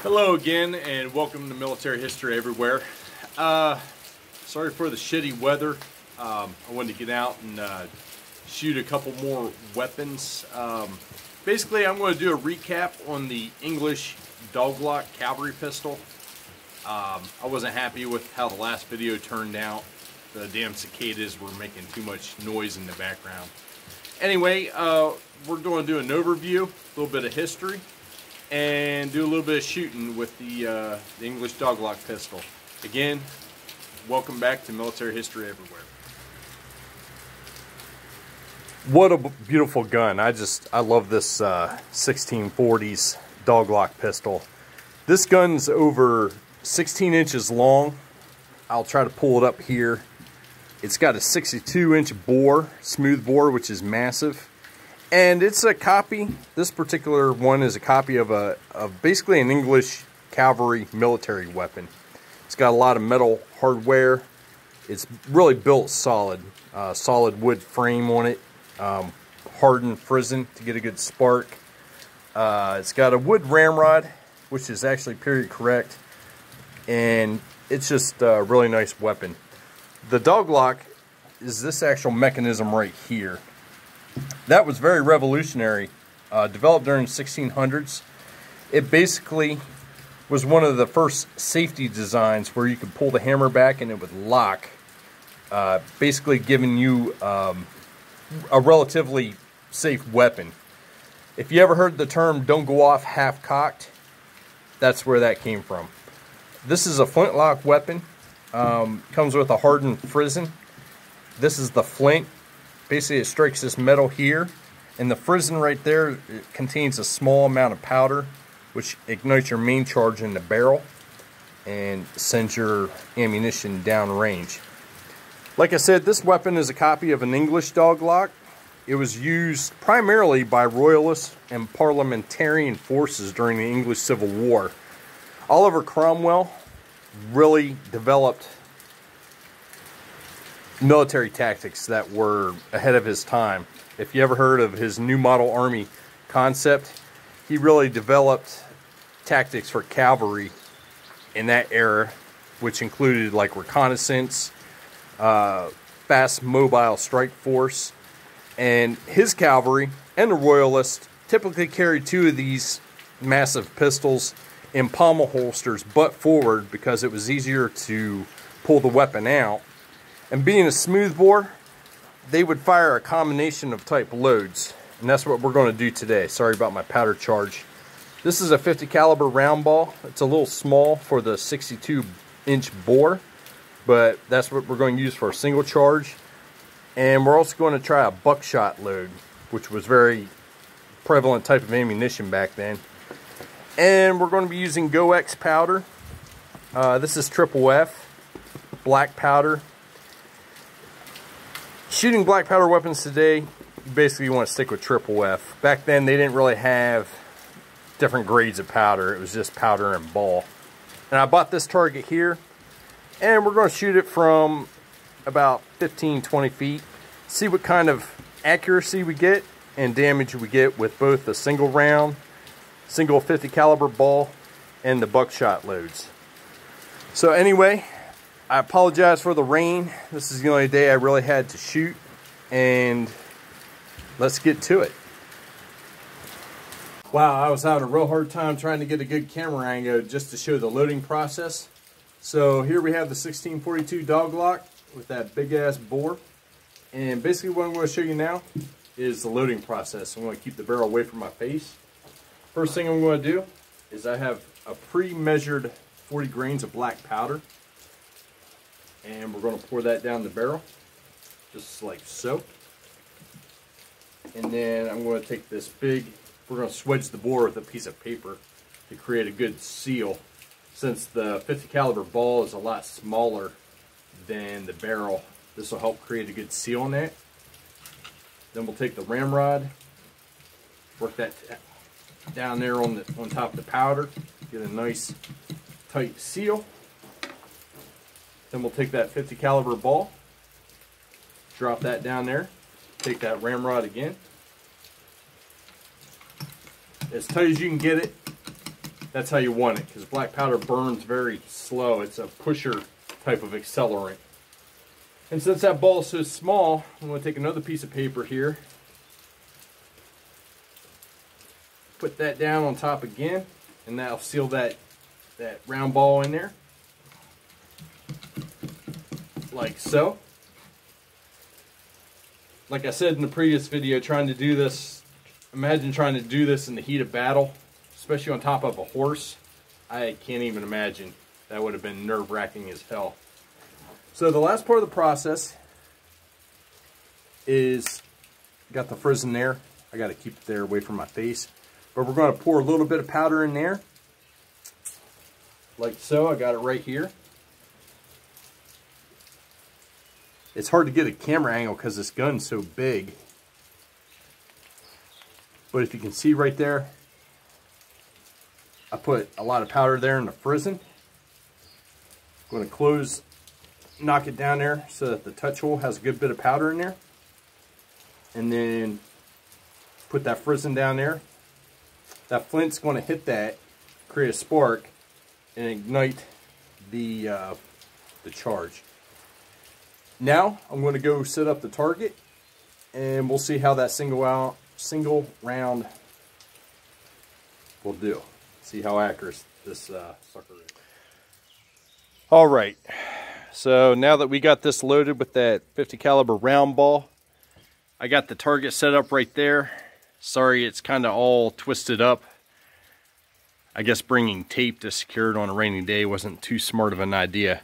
Hello again, and welcome to Military History Everywhere. Sorry for the shitty weather. I wanted to get out and shoot a couple more weapons. Basically, I'm going to do a recap on the English Doglock Cavalry pistol. I wasn't happy with how the last video turned out. The damn cicadas were making too much noise in the background. Anyway, we're going to do an overview, a little bit of history, and do a little bit of shooting with the English Doglock pistol. Again, welcome back to Military History Everywhere. What a beautiful gun. I love this 1640's Doglock pistol. This gun's over 16 inches long. I'll try to pull it up here. It's got a 62-inch bore, smooth bore, which is massive. And it's a copy, this particular one is a copy of basically an English cavalry military weapon. It's got a lot of metal hardware. It's really built solid. Solid wood frame on it. Hardened frizzen to get a good spark. It's got a wood ramrod, which is actually period correct. And it's just a really nice weapon. The Doglock is this actual mechanism right here. That was very revolutionary, developed during the 1600s. It basically was one of the first safety designs where you could pull the hammer back and it would lock, basically giving you a relatively safe weapon. If you ever heard the term "don't go off half-cocked," that's where that came from. This is a flintlock weapon. Comes with a hardened frizzen. This is the flint. Basically, it strikes this metal here, and the frizzen right there, it contains a small amount of powder, which ignites your main charge in the barrel and sends your ammunition downrange. Like I said, this weapon is a copy of an English Doglock. It was used primarily by royalist and parliamentarian forces during the English Civil War. Oliver Cromwell really developed military tactics that were ahead of his time. If you ever heard of his new model army concept, he really developed tactics for cavalry in that era, which included like reconnaissance, fast mobile strike force, and his cavalry and the royalists typically carried two of these massive pistols in pommel holsters butt forward because it was easier to pull the weapon out. And being a smooth bore, they would fire a combination of type loads. And that's what we're going to do today. Sorry about my powder charge. This is a 50 caliber round ball. It's a little small for the 62-inch bore, but that's what we're going to use for a single charge. And we're also going to try a buckshot load, which was very prevalent type of ammunition back then. And we're going to be using GoX powder. This is triple F, black powder. Shooting black powder weapons today, you basically want to stick with triple F. Back then, they didn't really have different grades of powder. It was just powder and ball. And I bought this target here, and we're going to shoot it from about 15-20 feet. See what kind of accuracy we get and damage we get with both the single round, single 50 caliber ball, and the buckshot loads. So anyway, I apologize for the rain. This is the only day I really had to shoot, and let's get to it. Wow, I was having a real hard time trying to get a good camera angle just to show the loading process. So here we have the 1642 Doglock with that big ass bore. And basically what I'm going to show you now is the loading process. I'm going to keep the barrel away from my face. First thing I'm going to do is I have a pre-measured 40 grains of black powder. And we're going to pour that down the barrel, just like so. And then I'm going to take this big, we're going to swedge the bore with a piece of paper to create a good seal. Since the 50 caliber ball is a lot smaller than the barrel, this will help create a good seal on that. Then we'll take the ramrod, work that down there on top of the powder, get a nice tight seal. Then we'll take that 50 caliber ball, drop that down there, take that ramrod again, as tight as you can get it, That's how you want it, because black powder burns very slow. It's a pusher type of accelerant. And since that ball is so small, I'm going to take another piece of paper here, put that down on top again, and that'll seal that round ball in there, like so. Like I said in the previous video, trying to do this, imagine trying to do this in the heat of battle, especially on top of a horse. I can't even imagine. That would have been nerve-wracking as hell. So the last part of the process is, got the frizzen there. I got to keep it there away from my face. But we're going to pour a little bit of powder in there, like so. I got it right here. It's hard to get a camera angle because this gun's so big. But if you can see right there, I put a lot of powder there in the frizzen. I'm going to knock it down there so that the touch hole has a good bit of powder in there. And then put that frizzen down there. That flint's going to hit that, create a spark, and ignite the charge. Now I'm going to go set up the target, and we'll see how that single round will do. See how accurate this sucker is. All right, so now that we got this loaded with that 50 caliber round ball, I got the target set up right there. Sorry, it's kind of all twisted up. I guess bringing tape to secure it on a rainy day wasn't too smart of an idea.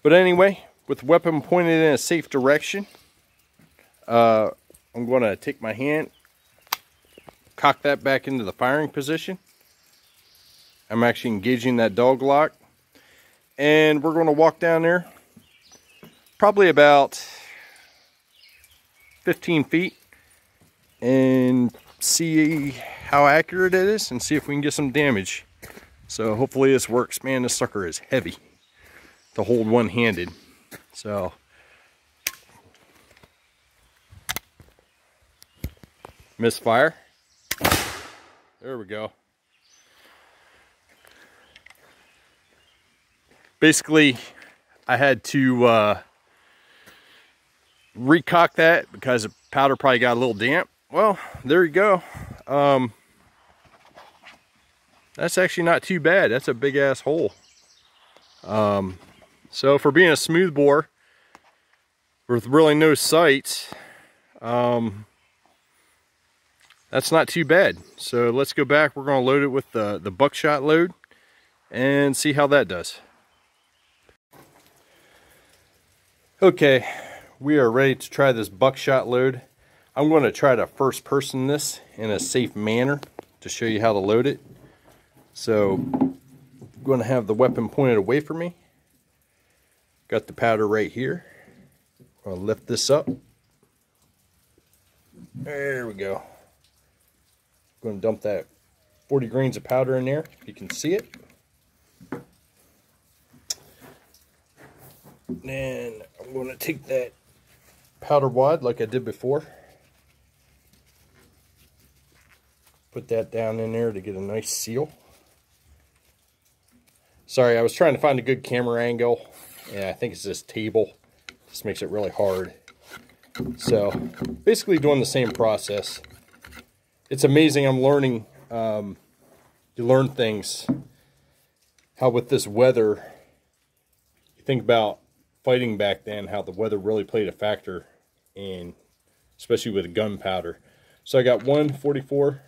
But anyway, with the weapon pointed in a safe direction, I'm going to take my hand, cock that back into the firing position. I'm actually engaging that dog lock. And we're going to walk down there probably about 15 feet and see how accurate it is and see if we can get some damage. So hopefully this works. Man, this sucker is heavy to hold one-handed. So misfire. There we go. Basically, I had to recock that because the powder probably got a little damp. Well, there you go. That's actually not too bad. That's a big ass hole. So for being a smooth bore with really no sights, that's not too bad. So let's go back. We're going to load it with the buckshot load and see how that does. Okay, we are ready to try this buckshot load. I'm going to try to first person this in a safe manner to show you how to load it. So I'm going to have the weapon pointed away from me. Got the powder right here. I'll lift this up. There we go. I'm going to dump that 40 grains of powder in there, if you can see it. And I'm going to take that powder wad like I did before. Put that down in there to get a nice seal. Sorry, I was trying to find a good camera angle. Yeah, I think it's this table. Just makes it really hard. So, basically doing the same process. It's amazing. I'm learning, you learn things. How with this weather, you think about fighting back then, how the weather really played a factor in, especially with gunpowder. So I got 144,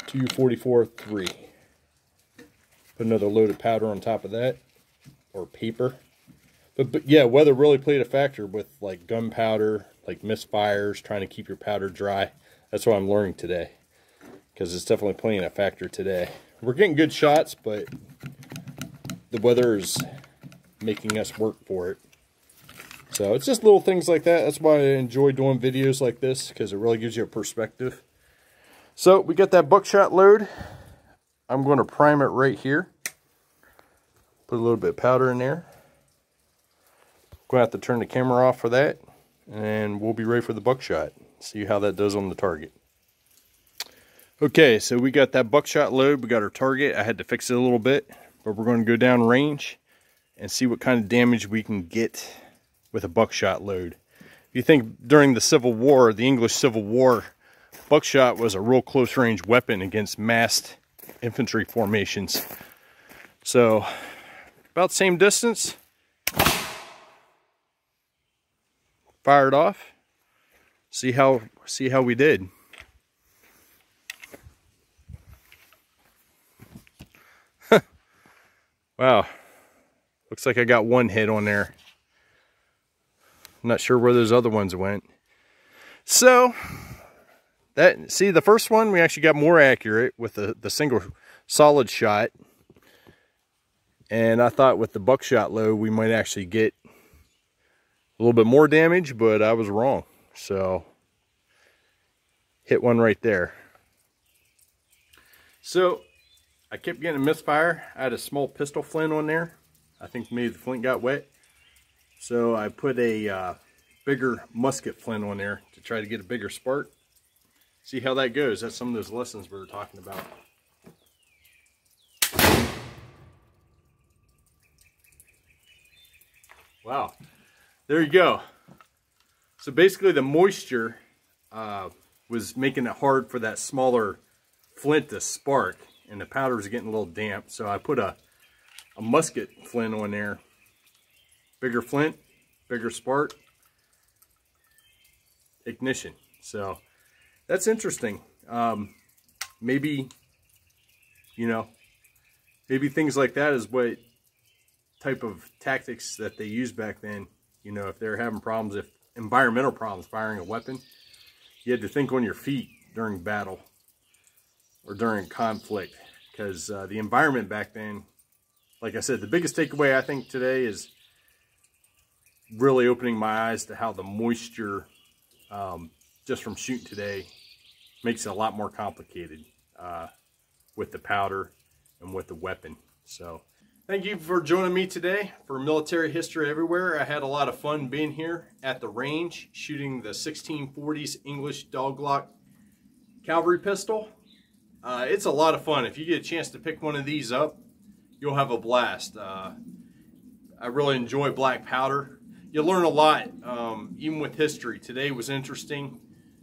244, 3. Put another load of powder on top of that, or paper. But yeah, weather really played a factor with like gunpowder, like misfires, trying to keep your powder dry. That's what I'm learning today, because it's definitely playing a factor today. We're getting good shots, but the weather is making us work for it. So it's just little things like that. That's why I enjoy doing videos like this, because it really gives you a perspective. So we got that buckshot load. I'm going to prime it right here. Put a little bit of powder in there. Going to have to turn the camera off for that, and we'll be ready for the buckshot. See how that does on the target. Okay, so we got that buckshot load. We got our target. I had to fix it a little bit, but we're going to go down range and see what kind of damage we can get with a buckshot load. If you think during the Civil War, the English Civil War, buckshot was a real close range weapon against massed infantry formations. So about the same distance. Fired off. See how we did. Wow. Looks like I got one hit on there. I'm not sure where those other ones went. So see, the first one we actually got more accurate with the single solid shot. And I thought with the buckshot load we might actually get a little bit more damage, but I was wrong. So hit one right there. So I kept getting a misfire. I had a small pistol flint on there. I think maybe the flint got wet. So I put a bigger musket flint on there to try to get a bigger spark. See how that goes. That's some of those lessons we were talking about. Wow. There you go. So basically the moisture was making it hard for that smaller flint to spark, and the powder was getting a little damp. So I put a musket flint on there. Bigger flint, bigger spark, ignition. So that's interesting. Maybe, you know, maybe things like that is what type of tactics that they used back then. You know, if they're having problems, if environmental problems firing a weapon, you had to think on your feet during battle or during conflict, because the environment back then, like I said, the biggest takeaway I think today is really opening my eyes to how the moisture, just from shooting today, makes it a lot more complicated with the powder and with the weapon. So thank you for joining me today for Military History Everywhere. I had a lot of fun being here at the range shooting the 1640's English Doglock Cavalry pistol. It's a lot of fun. If you get a chance to pick one of these up, you'll have a blast. I really enjoy black powder. You learn a lot, even with history. Today was interesting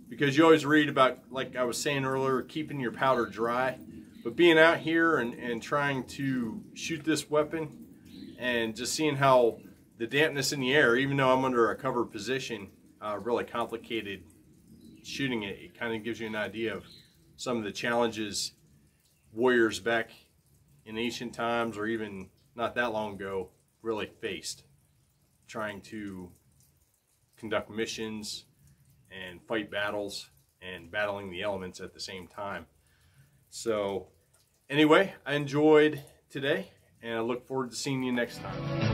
because you always read about, like I was saying earlier, keeping your powder dry. But being out here and trying to shoot this weapon and just seeing how the dampness in the air, even though I'm under a covered position, really complicated shooting it. It kind of gives you an idea of some of the challenges warriors back in ancient times, or even not that long ago, really faced, trying to conduct missions and fight battles and battling the elements at the same time. So anyway, I enjoyed today, and I look forward to seeing you next time.